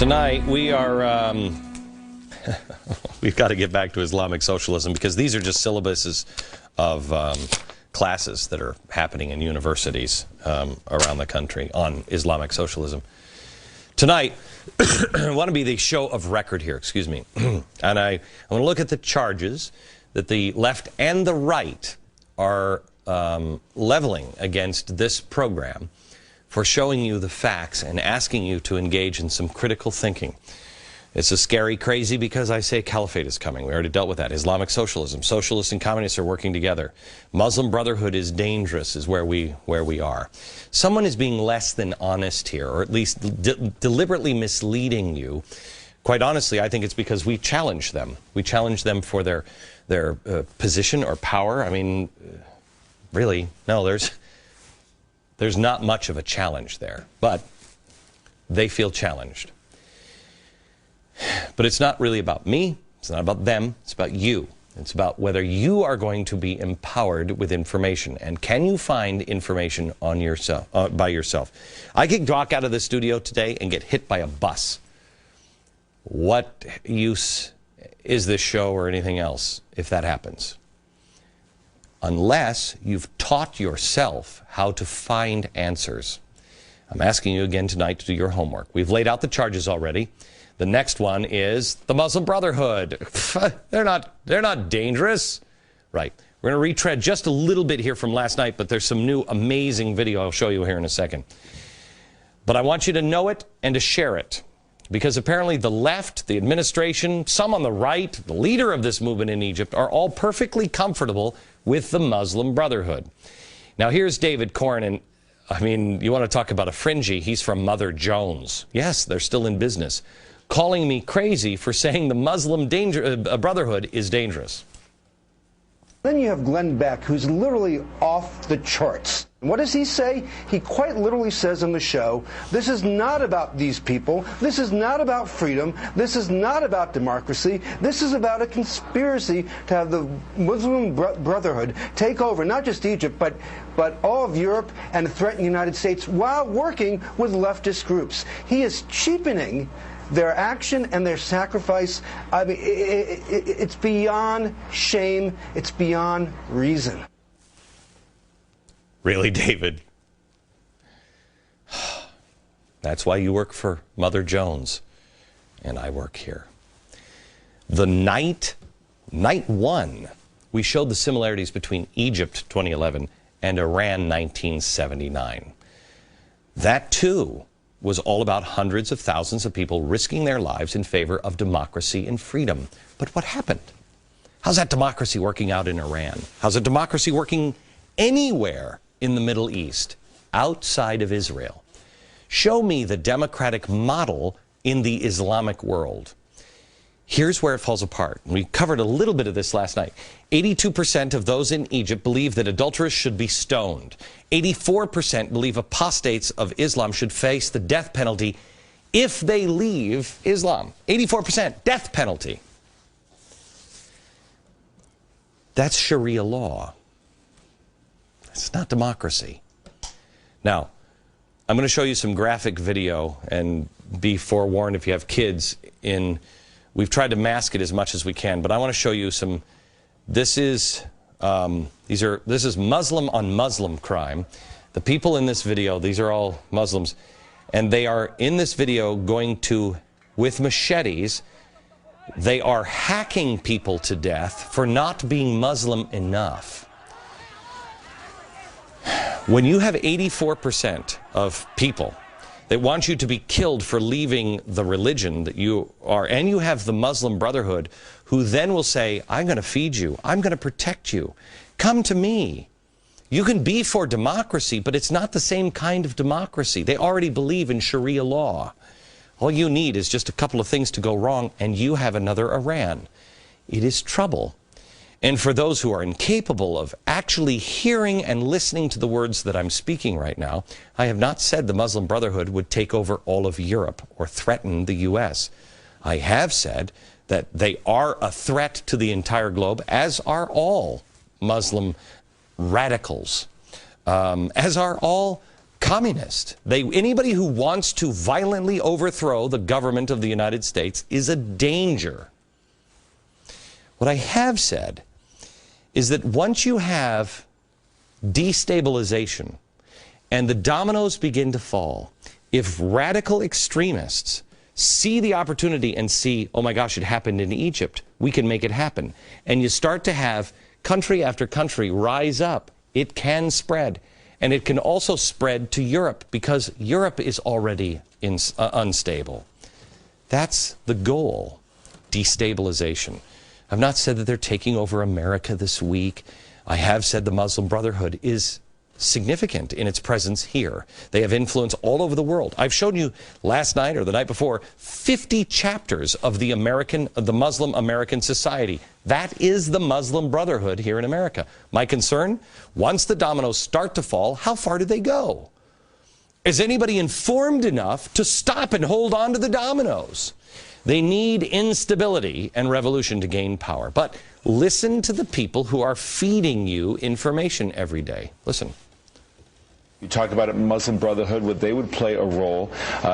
Tonight, we are, we've got to get back to Islamic socialism because these are just syllabuses of classes that are happening in universities around the country on Islamic socialism. Tonight, I want to be the show of record here, excuse me. And I want to look at the charges that the left and the right are leveling against this program for showing you the facts and asking you to engage in some critical thinking. It's a scary crazy because I say caliphate is coming. We already dealt with that. Islamic socialism. Socialists and communists are working together. Muslim Brotherhood is dangerous is where we are. Someone is being less than honest here, or at least deliberately misleading you. Quite honestly, I think it's because we challenge them. We challenge them for their position or power. I mean, really, no, there's not much of a challenge there, but they feel challenged. But it's not really about me, it's not about them, it's about you. It's about whether you are going to be empowered with information, and can you find information on yourself, by yourself. I could walk out of the studio today and get hit by a bus. What use is this show or anything else if that happens? Unless you've taught yourself how to find answers. I'm asking you again tonight to do your homework. We've laid out the charges already. The next one is the Muslim Brotherhood. They're not dangerous. Right. We're going to retread just a little bit here from last night, but there's some new amazing video I'll show you here in a second. But I want you to know it and to share it. Because apparently the left, the administration, some on the right, the leader of this movement in Egypt are all perfectly comfortable with the Muslim Brotherhood. Now here's David Corn, and I mean, you want to talk about a fringy, he's from Mother Jones. Yes, they're still in business. Calling me crazy for saying the Muslim Brotherhood is dangerous. Then you have Glenn Beck, who's literally off the charts. What does he say? He quite literally says on the show, this is not about these people, this is not about freedom, this is not about democracy, this is about a conspiracy to have the Muslim Brotherhood take over not just Egypt, but all of Europe and threaten the United States while working with leftist groups. He is cheapening their action and their sacrifice. I mean, it's beyond shame. It's beyond reason. Really, David? That's why you work for Mother Jones, and I work here. The night one, we showed the similarities between Egypt 2011 and Iran 1979. That, too, was all about hundreds of thousands of people risking their lives in favor of democracy and freedom. But what happened? How's that democracy working out in Iran? How's that democracy working anywhere in the Middle East, outside of Israel? Show me the democratic model in the Islamic world. Here's where it falls apart. We covered a little bit of this last night. 82% of those in Egypt believe that adulterers should be stoned. 84% believe apostates of Islam should face the death penalty if they leave Islam. 84% death penalty. That's Sharia law. It's not democracy. Now, I'm going to show you some graphic video, and be forewarned if you have kids. We've tried to mask it as much as we can, but I want to show you some. This is Muslim on Muslim crime. The people in this video, these are all Muslims, and they are in this video going to, with machetes, they are hacking people to death for not being Muslim enough. When you have 84% of people that want you to be killed for leaving the religion that you are, and you have the Muslim Brotherhood who then will say, I'm going to feed you, I'm going to protect you, come to me. You can be for democracy, but it's not the same kind of democracy. They already believe in Sharia law. All you need is just a couple of things to go wrong, and you have another Iran. It is trouble. And for those who are incapable of actually hearing and listening to the words that I'm speaking right now, I have not said the Muslim Brotherhood would take over all of Europe or threaten the U.S. I have said that they are a threat to the entire globe, as are all Muslim radicals, as are all communist. Anybody who wants to violently overthrow the government of the United States is a danger. What I have said is that once you have destabilization and the dominoes begin to fall, if radical extremists see the opportunity and see, oh my gosh, it happened in Egypt, we can make it happen, and you start to have country after country rise up, it can spread. And it can also spread to Europe, because Europe is already unstable. That's the goal, destabilization. I've not said that they're taking over America this week. I have said the Muslim Brotherhood is significant in its presence here. They have influence all over the world. I've shown you last night or the night before 50 chapters of the Muslim American Society. That is the Muslim Brotherhood here in America. My concern, once the dominoes start to fall, how far do they go? Is anybody informed enough to stop and hold on to the dominoes? They need instability and revolution to gain power. But listen to the people who are feeding you information every day. Listen. You talked about it, Muslim Brotherhood, what they would play a role.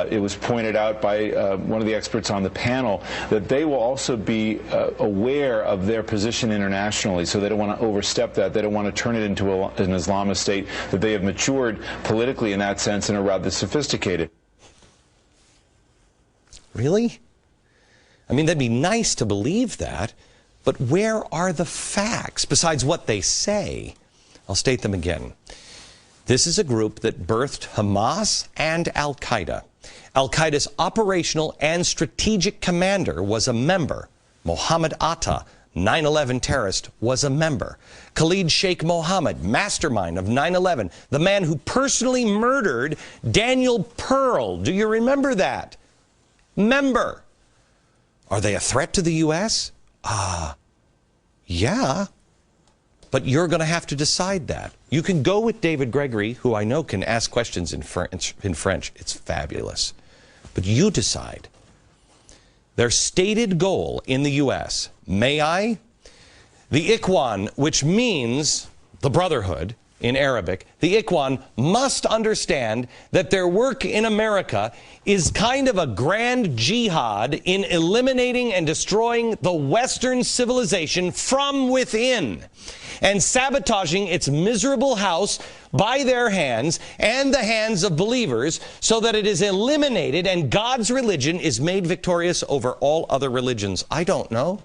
It was pointed out by one of the experts on the panel that they will also be aware of their position internationally, so they don't want to overstep that. They don't want to turn it into an Islamist state, that they have matured politically in that sense and are rather sophisticated. Really? I mean, that'd be nice to believe that, but where are the facts besides what they say? I'll state them again. This is a group that birthed Hamas and Al-Qaeda. Al-Qaeda's operational and strategic commander was a member. Mohammed Atta, 9/11 terrorist, was a member. Khalid Sheikh Mohammed, mastermind of 9/11, the man who personally murdered Daniel Pearl. Do you remember that? Member. Are they a threat to the U.S.? Yeah. But you're going to have to decide that. You can go with David Gregory, who I know can ask questions in French. It's fabulous. But you decide. Their stated goal in the U.S., may I? The Ikhwan, which means the Brotherhood in Arabic, the Ikhwan must understand that their work in America is kind of a grand jihad in eliminating and destroying the Western civilization from within and sabotaging its miserable house by their hands and the hands of believers so that it is eliminated and God's religion is made victorious over all other religions. I don't know.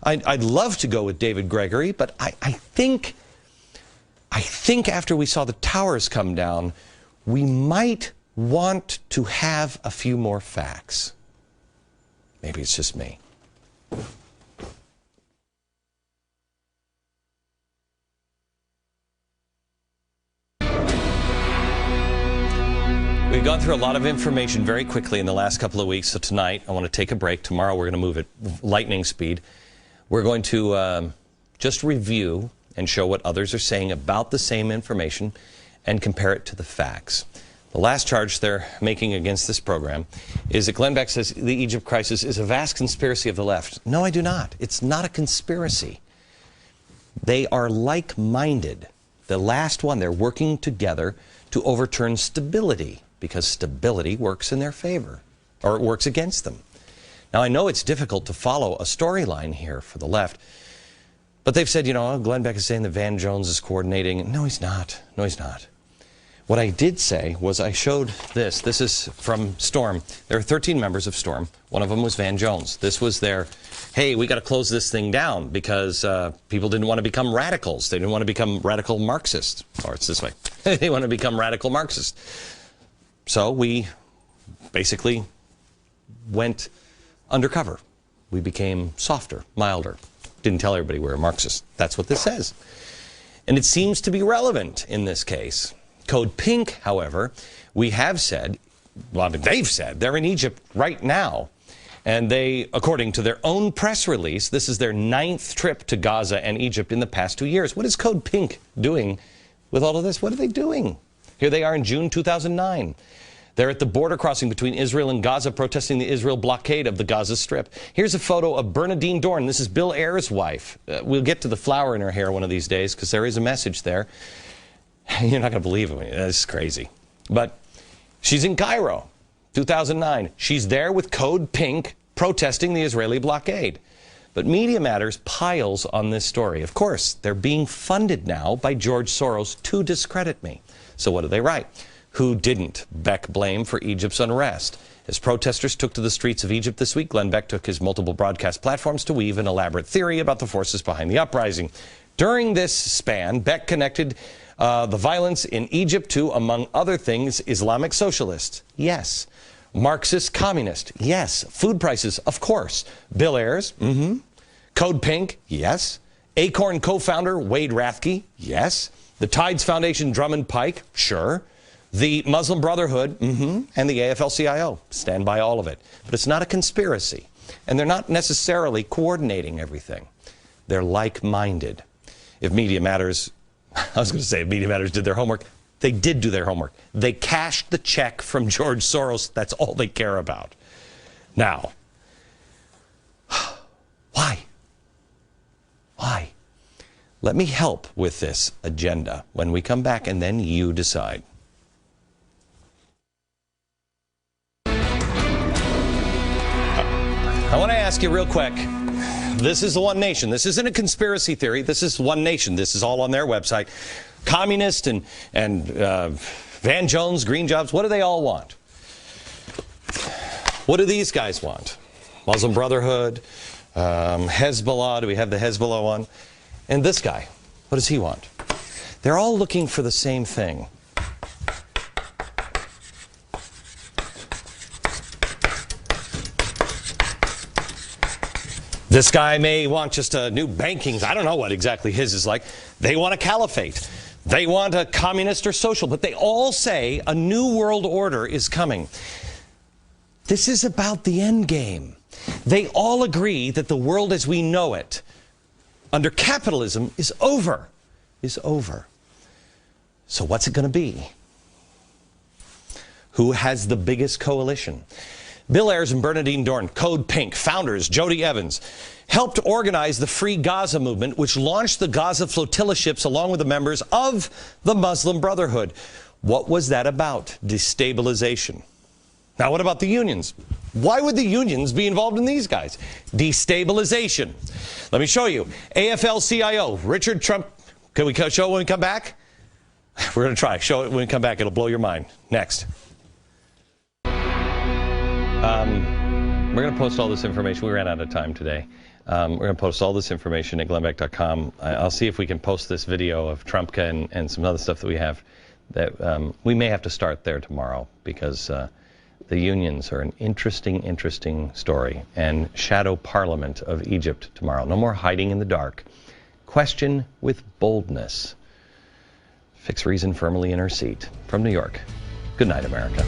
I'd love to go with David Gregory, but I think after we saw the towers come down, we might want to have a few more facts. Maybe it's just me. We've gone through a lot of information very quickly in the last couple of weeks, so tonight I want to take a break. Tomorrow we're going to move at lightning speed. We're going to just review and show what others are saying about the same information and compare it to the facts. The last charge they're making against this program is that Glenn Beck says the Egypt crisis is a vast conspiracy of the left. No, I do not. It's not a conspiracy. They are like-minded. The last one, they're working together to overturn stability because stability works in their favor, or it works against them. Now, I know it's difficult to follow a storyline here for the left, but they've said, you know, Glenn Beck is saying that Van Jones is coordinating. No, he's not. No, he's not. What I did say was I showed this. This is from Storm. There are 13 members of Storm. One of them was Van Jones. This was their, hey, we got to close this thing down because people didn't want to become radicals. They didn't want to become radical Marxists. Or it's this way. They want to become radical Marxists. So we basically went undercover. We became softer, milder. Didn't tell everybody we're a Marxist. That's what this says. And it seems to be relevant in this case. Code Pink, however, we have said, well, they've said they're in Egypt right now. And they, according to their own press release, this is their 9th trip to Gaza and Egypt in the past 2 years. What is Code Pink doing with all of this? What are they doing? Here they are in June 2009. They're at the border crossing between Israel and Gaza protesting the Israel blockade of the Gaza Strip. Here's a photo of Bernadine Dorn. This is Bill Ayer's wife. We'll get to the flower in her hair one of these days because there is a message there. You're not going to believe it. It's crazy. But she's in Cairo, 2009. She's there with Code Pink protesting the Israeli blockade. But Media Matters piles on this story. Of course, they're being funded now by George Soros to discredit me. So what do they write? Who didn't Beck blame for Egypt's unrest? As protesters took to the streets of Egypt this week, Glenn Beck took his multiple broadcast platforms to weave an elaborate theory about the forces behind the uprising. During this span, Beck connected the violence in Egypt to, among other things, Islamic socialists. Yes. Marxist communist. Yes. Food prices. Of course. Bill Ayers. Code Pink. Yes. Acorn co-founder Wade Rathke. Yes. The Tides Foundation Drummond Pike. Sure. The Muslim Brotherhood. And the AFL-CIO. Stand by all of it. But it's not a conspiracy. And they're not necessarily coordinating everything. They're like-minded. If Media Matters, I was going to say if Media Matters did their homework, they did do their homework. They cashed the check from George Soros. That's all they care about. Now, why? Why? Let me help with this agenda when we come back, and then you decide. I want to ask you real quick. This is the One Nation. This isn't a conspiracy theory. This is One Nation. This is all on their website. Communist and Van Jones, Green Jobs, what do they all want? What do these guys want? Muslim Brotherhood, Hezbollah. Do we have the Hezbollah one? And this guy, what does he want? They're all looking for the same thing. This guy may want just a new banking. I don't know what exactly his is like. They want a caliphate. They want a communist or social, but they all say a new world order is coming. This is about the end game. They all agree that the world as we know it under capitalism is over. So what's it going to be? Who has the biggest coalition? Bill Ayers and Bernadine Dorn, Code Pink, founders Jody Evans, helped organize the Free Gaza movement, which launched the Gaza flotilla ships along with the members of the Muslim Brotherhood. What was that about? Destabilization. Now, what about the unions? Why would the unions be involved in these guys? Destabilization. Let me show you. AFL-CIO, Richard Trump. Can we show it when we come back? We're going to try. Show it when we come back. It'll blow your mind. Next. We're going to post all this information. We ran out of time today. We're going to post all this information at glennbeck.com. I'll see if we can post this video of Trumpka and some other stuff that we have. That we may have to start there tomorrow because the unions are an interesting story. And shadow parliament of Egypt tomorrow. No more hiding in the dark. Question with boldness. Fix reason firmly in her seat. From New York. Good night, America.